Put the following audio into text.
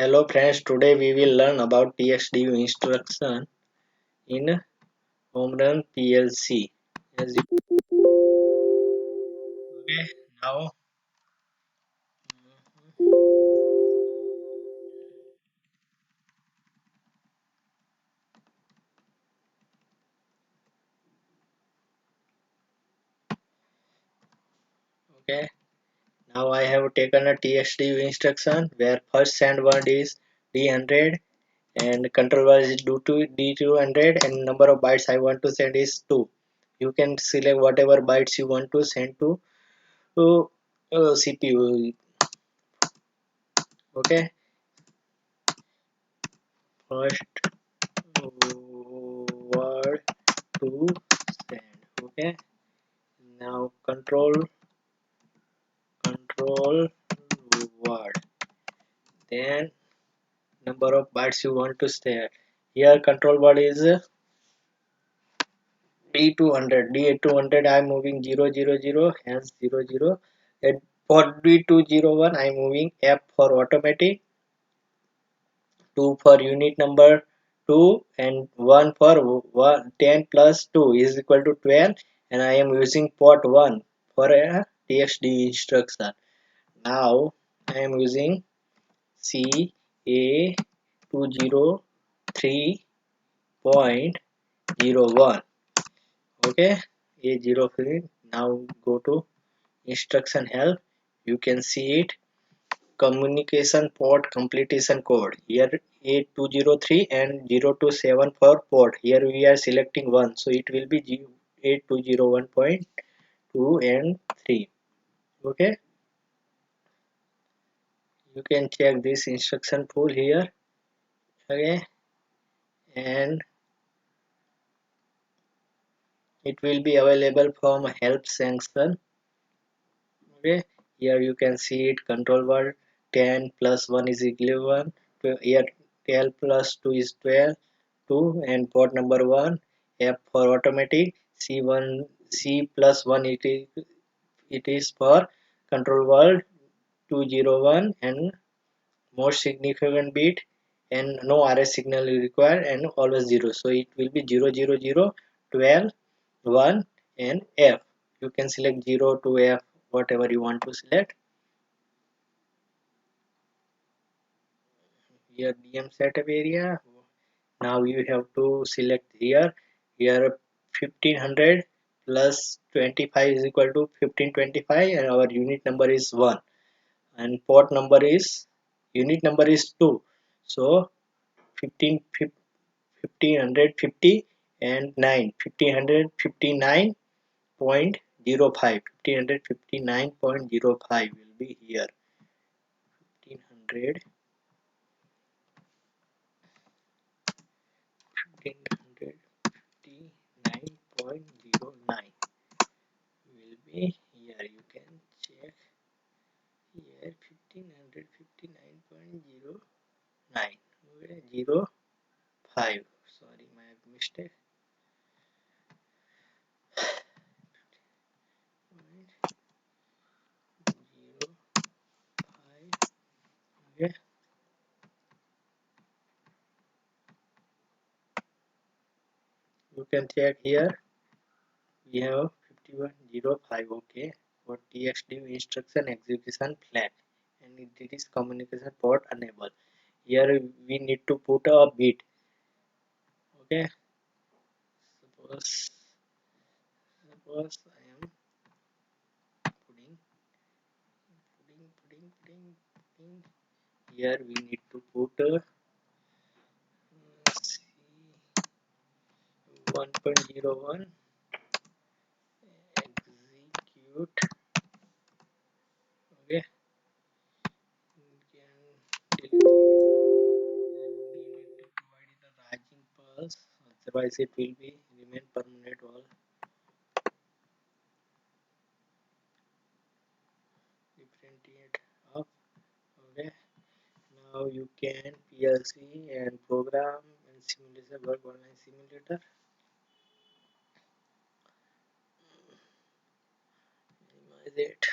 Hello friends, today we will learn about Txdu instruction in omron PLC. As you, okay, now okay, now I have taken a Txdu instruction where first send word is D100 and control word is D200 and number of bytes I want to send is 2. You can select whatever bytes you want to send to CPU. Okay, first word to send. Okay, now control word, then number of bytes you want to stay. Here control word is D200. D200 I am moving 000, hence 00. And for D201 I am moving F for automatic, 2 for unit number 2 and 1 for 10 plus 2 is equal to 12, and I am using port 1 for a TXD instruction. Now I am using CA203.01. Okay, A03. Now go to instruction help. You can see it. Communication port completion code. Here A203 and 027 for port. Here we are selecting 1. So it will be A201.2 and 3. Okay. You can check this instruction pool here. Okay. And it will be available from help section. Okay, here you can see it. Control word 10 plus 1 is 11. Here 12 plus 2 is 12, 2, and port number 1 F for automatic, C1 C plus 1 it is for control word 201 and most significant bit, and no RS signal is required and always 0. So it will be 000, 12, 1 and F. You can select 0 to F, whatever you want to select. Here DM setup area. Now you have to select here. Here 1500 plus 25 is equal to 1525 and our unit number is 1 and port number is unit number is 2. So 15 1550 and 9 1559.05 1559.05 will be here. 1500 1559.09 will be here. You can check here 1559.09. Okay, 05. Sorry, my mistake. 05. Okay, you can check here. We have 5105. Okay, for Txdu instruction execution flag, and it is communication port enable. Here we need to put a bit. Okay, suppose I am putting. Here we need to put C 1.01 execute. Okay, you can delete it. You need to provide the rising pulse, otherwise it will be remain permanent all. Differentiate up. Okay, now you can PLC and program and simulation work online simulator. Minimize it.